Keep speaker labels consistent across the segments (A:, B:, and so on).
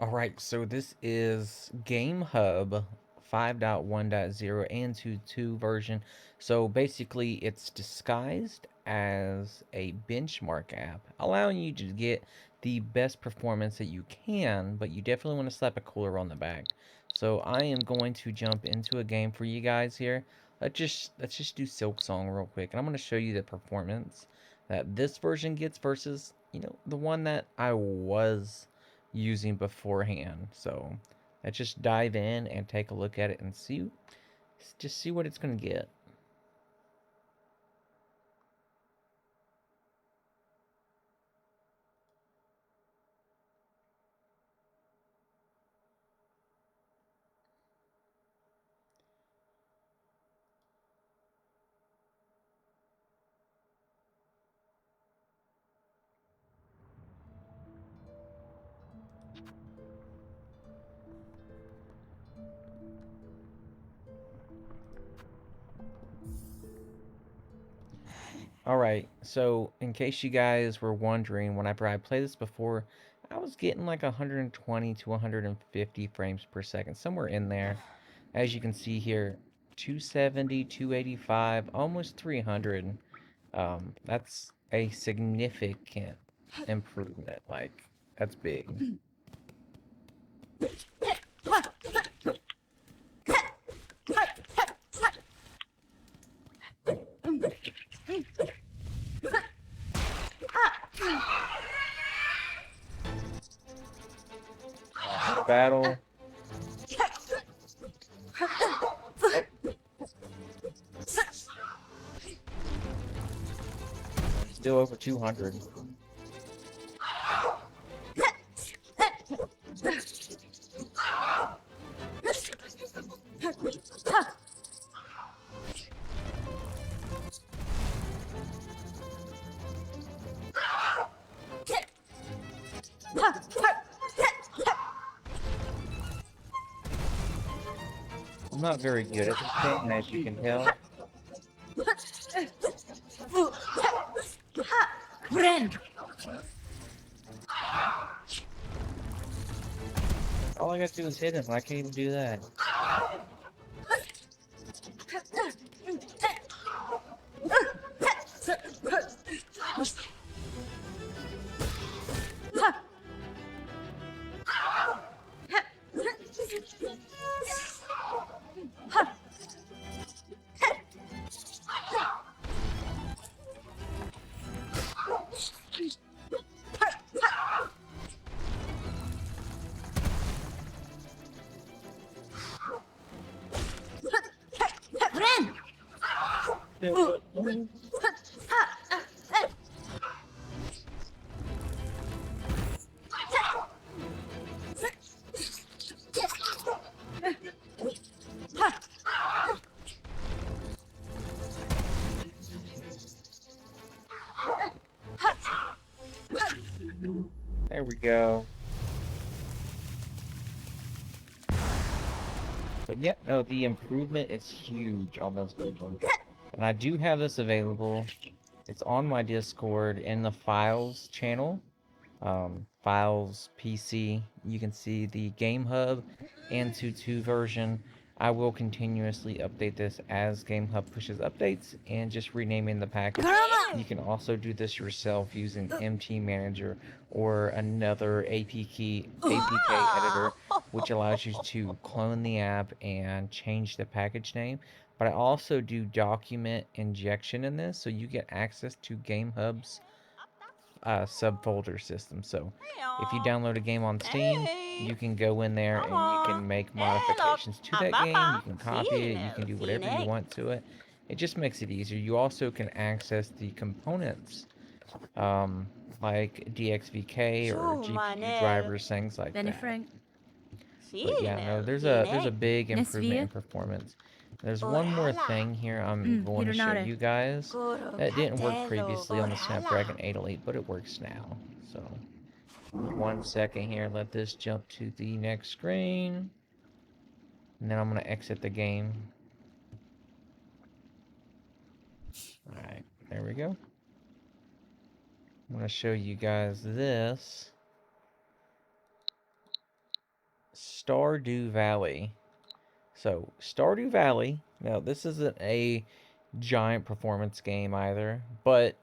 A: Alright, so this is Gamehub 5.1.0 AnTuTu version. So basically, it's disguised as a benchmark app, allowing you to get the best performance that you can, but you definitely want to slap a cooler on the back. So I am going to jump into a game for you guys here. Let's just do Silksong real quick, and I'm going to show you the performance that this version gets versus, the one that I was using beforehand. So let's just dive in and take a look at it and just see what it's going to get. Alright, so in case you guys were wondering, whenever I played this before, I was getting like 120 to 150 frames per second, somewhere in there. As you can see here, 270, 285, almost 300. That's a significant improvement. Like, that's big. Battle. Still over 200. I'm not very good at this game, as you can tell.
B: Friend.
A: All I gotta do is hit him. I can't even do that. There we go. But yeah, no, the improvement is huge on those people. And I do have this available. It's on my Discord in the files channel. Files PC. You can see the Gamehub AnTuTu version. I will continuously update this as Gamehub pushes updates and just renaming the package. You can also do this yourself using MT Manager or another APK editor, which allows you to clone the app and change the package name. But I also do document injection in this, so you get access to Gamehub's subfolder system. So if you download a game on Steam, you can go in there and you can make modifications to that game. You can copy it. You can do whatever you want to it. It just makes it easier. You also can access the components, um, like DXVK or GPU drivers, things like that. But yeah, no, there's a big improvement in performance. There's one more thing here I'm going to show you guys that didn't work previously on the Snapdragon 8 Elite, but it works now. So, 1 second here, let this jump to the next screen, and then I'm going to exit the game. Alright, there we go. I'm going to show you guys this. Stardew Valley. So, Stardew Valley, now this isn't a giant performance game either, but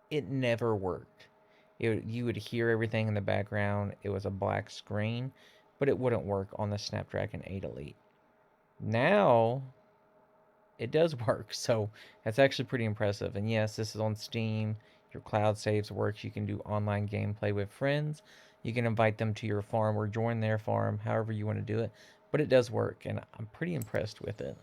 A: it never worked. You would hear everything in the background. It was a black screen, but it wouldn't work on the Snapdragon 8 Elite. Now, it does work, so that's actually pretty impressive. And yes, this is on Steam. Your cloud saves works. You can do online gameplay with friends. You can invite them to your farm or join their farm, however you want to do it. But it does work, and I'm pretty impressed with it.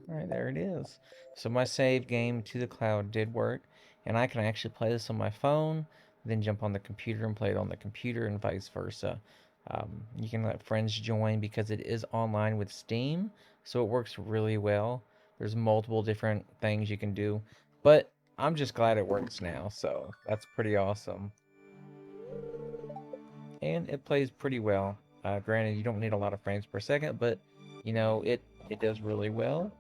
A: All right, there it is. So my save game to the cloud did work, and I can actually play this on my phone, then jump on the computer and play it on the computer, and vice versa. You can let friends join because it is online with Steam, so it works really well. There's multiple different things you can do, but I'm just glad it works now, so that's pretty awesome. And it plays pretty well. Granted, you don't need a lot of frames per second, but you know it does really well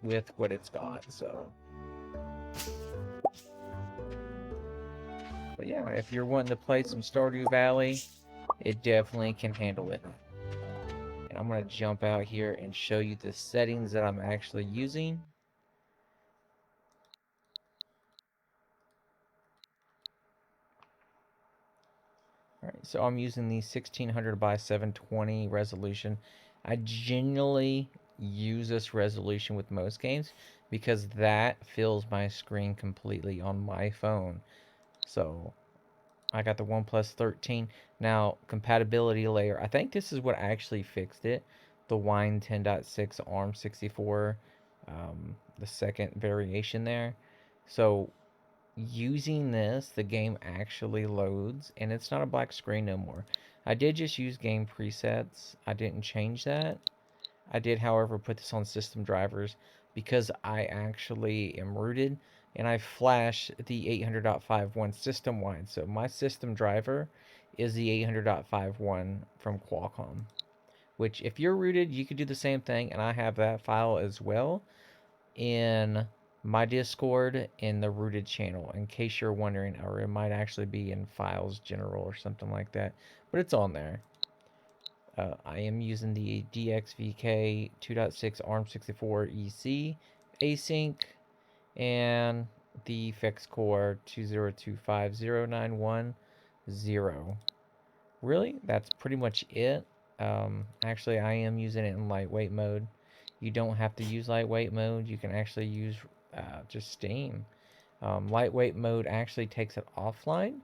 A: with what it's got. So, but yeah, if you're wanting to play some Stardew Valley, it definitely can handle it. And I'm gonna jump out here and show you the settings that I'm actually using. All right, so I'm using the 1600 by 720 resolution. I generally use this resolution with most games because that fills my screen completely on my phone. So I got the OnePlus 13. Now, compatibility layer. I think this is what actually fixed it. The Wine 10.6 ARM64, the second variation there. So using this, the game actually loads, and it's not a black screen no more. I did just use game presets. I didn't change that. I did, however, put this on system drivers because I actually am rooted and I flash the 800.51 system wide. So my system driver is the 800.51 from Qualcomm, which if you're rooted, you could do the same thing. And I have that file as well in my Discord in the rooted channel, in case you're wondering, or it might actually be in files general or something like that, but it's on there. I am using the DXVK 2.6 ARM64 EC async and the FX Core 202509110. Really, that's pretty much it. Actually, I am using it in lightweight mode. You don't have to use lightweight mode. You can actually use just Steam. Lightweight mode actually takes it offline.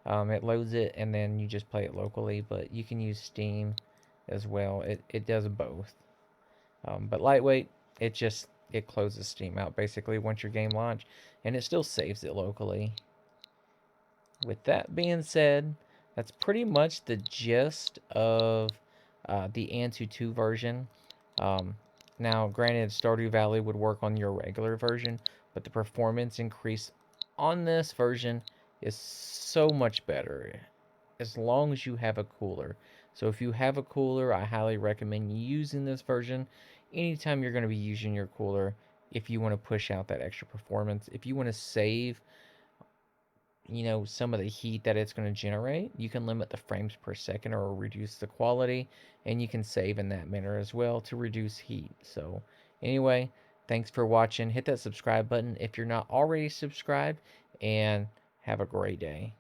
A: It loads it and then you just play it locally, but you can use Steam as well. It does both. But lightweight, it closes Steam out basically once your game launch, and it still saves it locally. With that being said, that's pretty much the gist of the AnTuTu version. Um, Now, granted, Stardew Valley would work on your regular version, but the performance increase on this version is so much better as long as you have a cooler. So if you have a cooler, I highly recommend using this version anytime you're going to be using your cooler if you want to push out that extra performance. If you want to save, some of the heat that it's going to generate, you can limit the frames per second or reduce the quality, and you can save in that manner as well to reduce heat. So anyway, thanks for watching. Hit that subscribe button if you're not already subscribed, and have a great day.